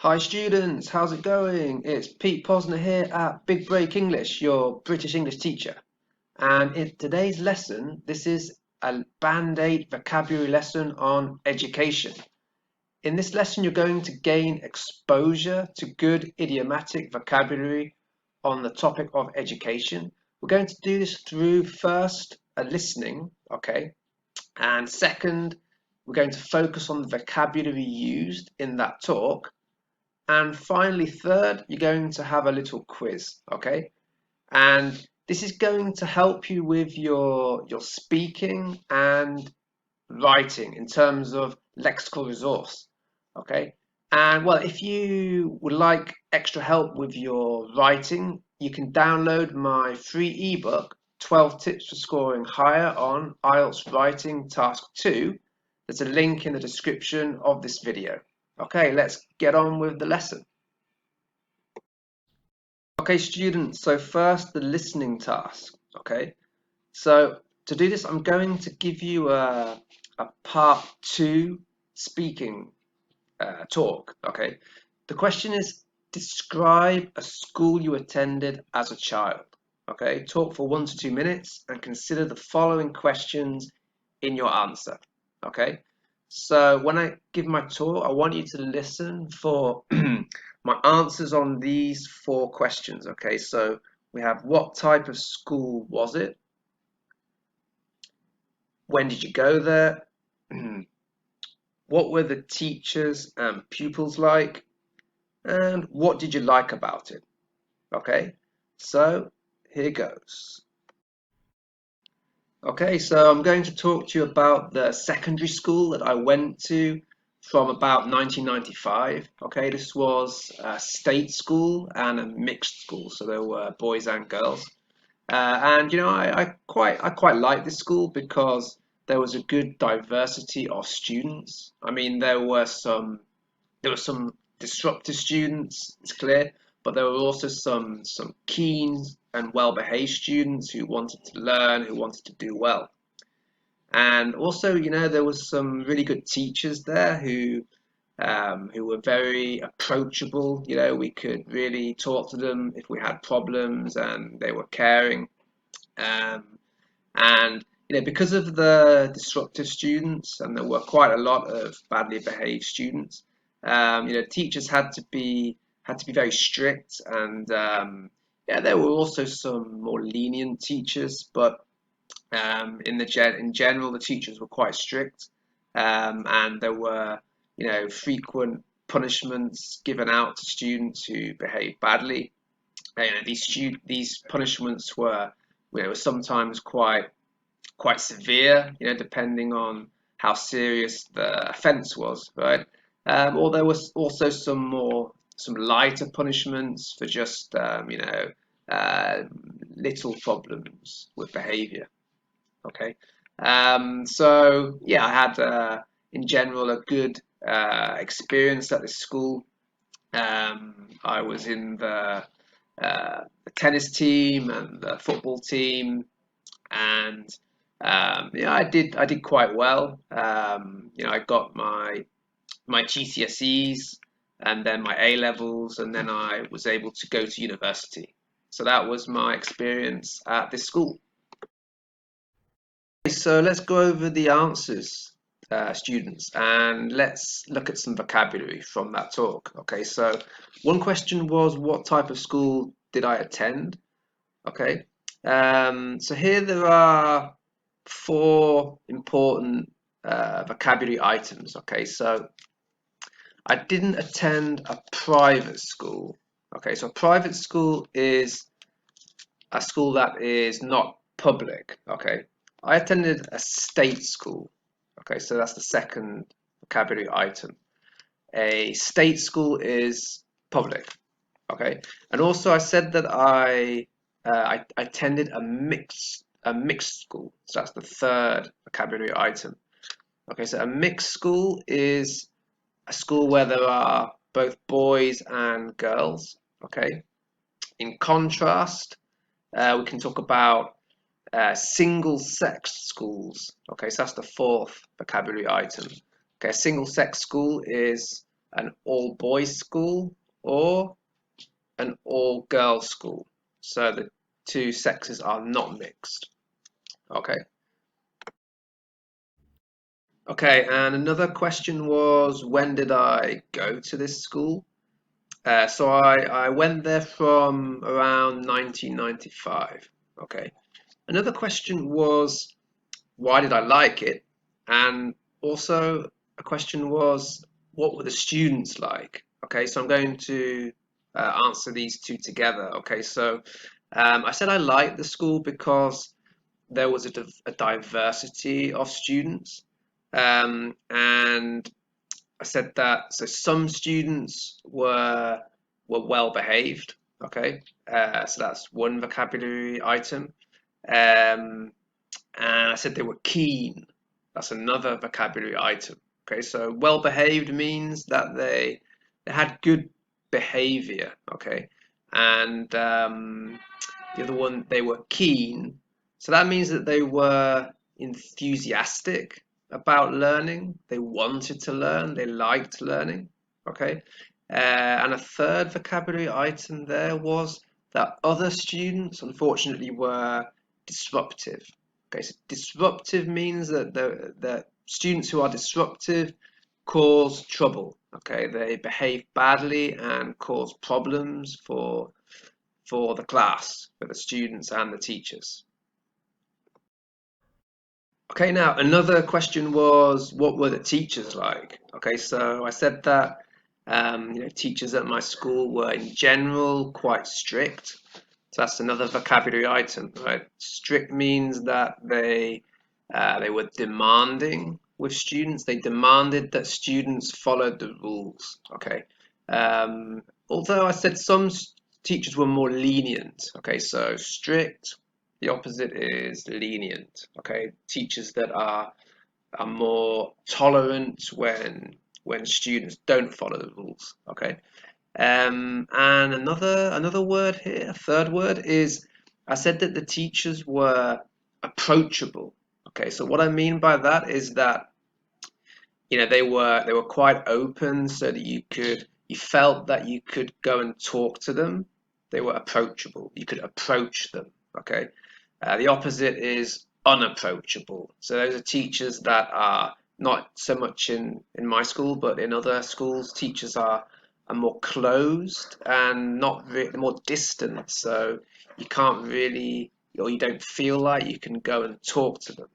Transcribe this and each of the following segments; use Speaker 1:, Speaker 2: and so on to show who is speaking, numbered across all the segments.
Speaker 1: Hi students, how's it going? It's Pete Posner here at Big Break English, your British English teacher. And in today's lesson, this is a Band-Aid vocabulary lesson on education. In this lesson, you're going to gain exposure to good idiomatic vocabulary on the topic of education. We're going to do this through first a listening, okay? And second, we're going to focus on the vocabulary used in that talk. And finally, third, you're going to have a little quiz, okay? And this is going to help you with your speaking and writing in terms of lexical resource, okay? And well, if you would like extra help with your writing, you can download my free ebook, 12 Tips for Scoring Higher on IELTS Writing Task 2. There's a link in the description of this video. Okay, let's get on with the lesson. Okay, students, so first the listening task, okay? So to do this, I'm going to give you a part two speaking talk, okay? The question is, describe a school you attended as a child, okay? Talk for 1 to 2 minutes and consider the following questions in your answer, okay? So when I give my talk, I want you to listen for my answers on these 4 questions, okay? So we have, what type of school was it? When did you go there? What were the teachers and pupils like? And what did you like about it? Okay, so here goes. Okay, so I'm going to talk to you about the secondary school that I went to from about 1995. Okay, this was a state school and a mixed school, so there were boys and girls. And you know, I quite like this school because there was a good diversity of students. I mean, there were some disruptive students, it's clear, but there were also some keen and well-behaved students who wanted to learn, who wanted to do well. And also, you know, there was some really good teachers there who were very approachable. You know, we could really talk to them if we had problems, and they were caring. Um, and you know, because of the disruptive students, and there were quite a lot of badly behaved students, you know, teachers had to be very strict, and yeah, there were also some more lenient teachers, but in general, the teachers were quite strict, and there were, you know, frequent punishments given out to students who behaved badly. You know, these punishments were, you know, sometimes quite severe, you know, depending on how serious the offence was, right? Or there was also some lighter punishments for just you know, uh, little problems with behaviour. Okay, so yeah, I had in general a good experience at this school. I was in the tennis team and the football team, and yeah, I did quite well. You know, I got my GCSEs and then my A levels, and then I was able to go to university. So that was my experience at this school. So let's go over the answers, students, and let's look at some vocabulary from that talk. Okay, so one question was, what type of school did I attend? Okay, so here there are 4 important vocabulary items. Okay, so I didn't attend a private school. Okay, so a private school is a school that is not public. Okay, I attended a state school. Okay, so that's the second vocabulary item. A state school is public. Okay, and also I said that I attended a mixed school. So that's the third vocabulary item. Okay, so a mixed school is a school where there are both boys and girls. Okay, in contrast, we can talk about single-sex schools. Okay, so that's the fourth vocabulary item. Okay, a single-sex school is an all-boys school or an all-girls school. So the two sexes are not mixed. Okay. Okay, and another question was, when did I go to this school? So I went there from around 1995. Okay. Another question was, why did I like it? And also a question was, what were the students like? Okay, so I'm going to answer these two together. Okay, so I said I liked the school because there was a diversity of students. And I said that so some students were well behaved. Okay, so that's one vocabulary item. Um, and I said they were keen. That's another vocabulary item. Okay, so well behaved means that they had good behavior. Okay, and the other one, they were keen. So that means that they were enthusiastic about learning. They wanted to learn. They liked learning. Okay, and a third vocabulary item there was that other students, unfortunately, were disruptive. Okay, so disruptive means that the students who are disruptive cause trouble. Okay, they behave badly and cause problems for the class, for the students and the teachers. Okay, now another question was, what were the teachers like? Okay, so I said that teachers at my school were in general quite strict. So that's another vocabulary item, right? Strict means that they were demanding with students. They demanded that students followed the rules. Okay. Although I said some teachers were more lenient. Okay, so strict. The opposite is lenient. Okay, teachers that are more tolerant when students don't follow the rules. Okay. And another word here, a third word is, I said that the teachers were approachable. Okay, so what I mean by that is that they were quite open, so that you felt that you could go and talk to them. They were approachable. You could approach them. Okay, the opposite is unapproachable. So those are teachers that are not so much in my school, but in other schools, teachers are more closed and not really more distant. So you can't really, or you don't feel like you can go and talk to them.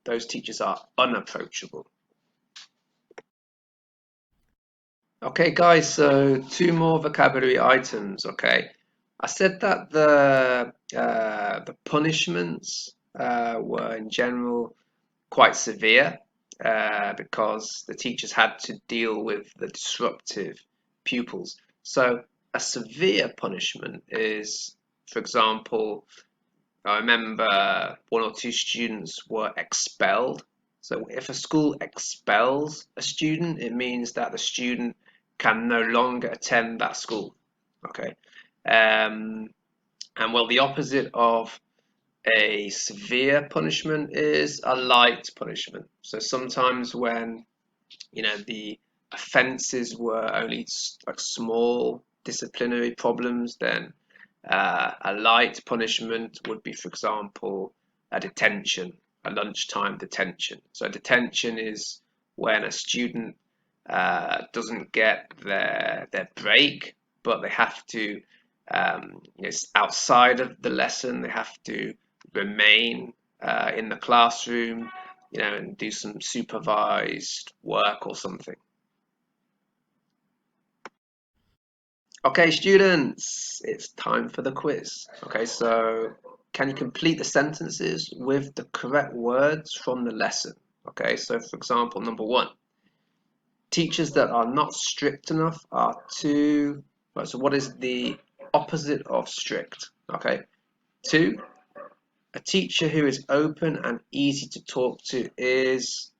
Speaker 1: Those teachers are unapproachable. Okay, guys, so two more vocabulary items. Okay, I said that the punishments were in general quite severe because the teachers had to deal with the disruptive pupils. So a severe punishment is, for example, I remember one or two students were expelled. So if a school expels a student, it means that the student can no longer attend that school. Okay. Um, and well, the opposite of a severe punishment is a light punishment. So sometimes when the offences were only like small disciplinary problems, then a light punishment would be, for example, a detention, a lunchtime detention. So detention is when a student doesn't get their break, but they have to, outside of the lesson, they have to remain in the classroom, and do some supervised work or something. Okay, students, it's time for the quiz. Okay, so can you complete the sentences with the correct words from the lesson? Okay, so for example, number one, teachers that are not strict enough are too, right, so what is the opposite of strict? Okay, two, a teacher who is open and easy to talk to is,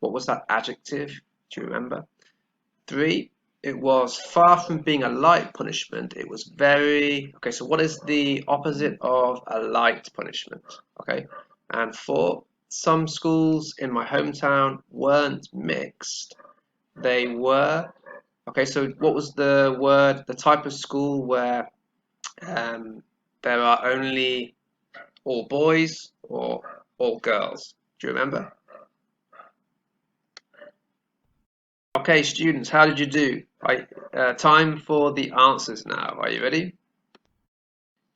Speaker 1: what was that adjective? Do you remember? Three, it was far from being a light punishment. It was very, okay, so what is the opposite of a light punishment? Okay, and four, some schools in my hometown weren't mixed. They were Okay, so what was the word, the type of school where there are only all boys or all girls? Do you remember? Okay, students, how did you do? Right, time for the answers now. Are you ready?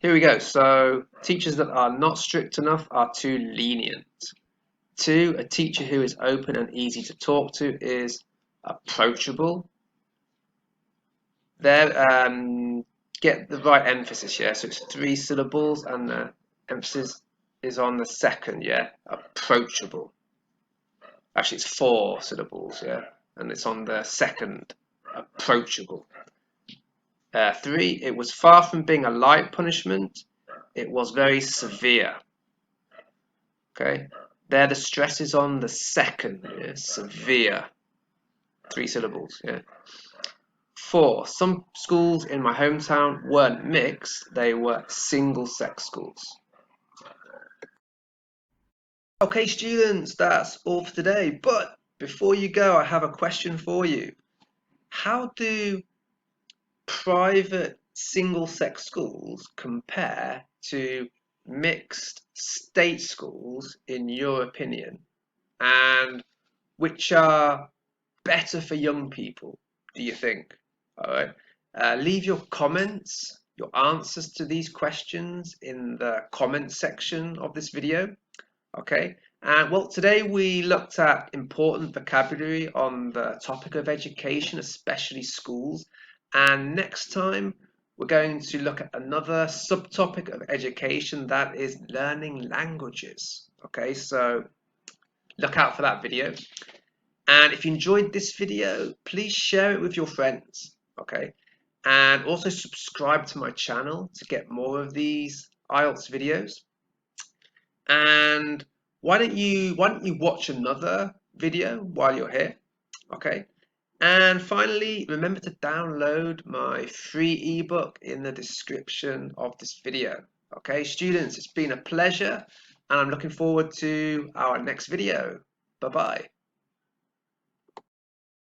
Speaker 1: Here we go. So, teachers that are not strict enough are too lenient. 2, a teacher who is open and easy to talk to is approachable. There, get the right emphasis, yeah. So it's 3 syllables and the emphasis is on the second, yeah. Approachable. Actually, it's 4 syllables, yeah, and it's on the second. Approachable. 3, it was far from being a light punishment. It was very severe. Okay, there the stress is on the second, yeah? Severe. 3 syllables, yeah. 4, some schools in my hometown weren't mixed, they were single-sex schools. Okay, students, that's all for today. But before you go, I have a question for you. How do private single-sex schools compare to mixed state schools, in your opinion? And which are better for young people, do you think? All right. Leave your comments, your answers to these questions in the comment section of this video. Okay. And well, today we looked at important vocabulary on the topic of education, especially schools. And next time we're going to look at another subtopic of education, that is learning languages. Okay, so look out for that video. And if you enjoyed this video, please share it with your friends, okay? And also subscribe to my channel to get more of these IELTS videos. And why don't you watch another video while you're here, okay? And finally, remember to download my free ebook in the description of this video. Okay, students, it's been a pleasure, and I'm looking forward to our next video. Bye-bye.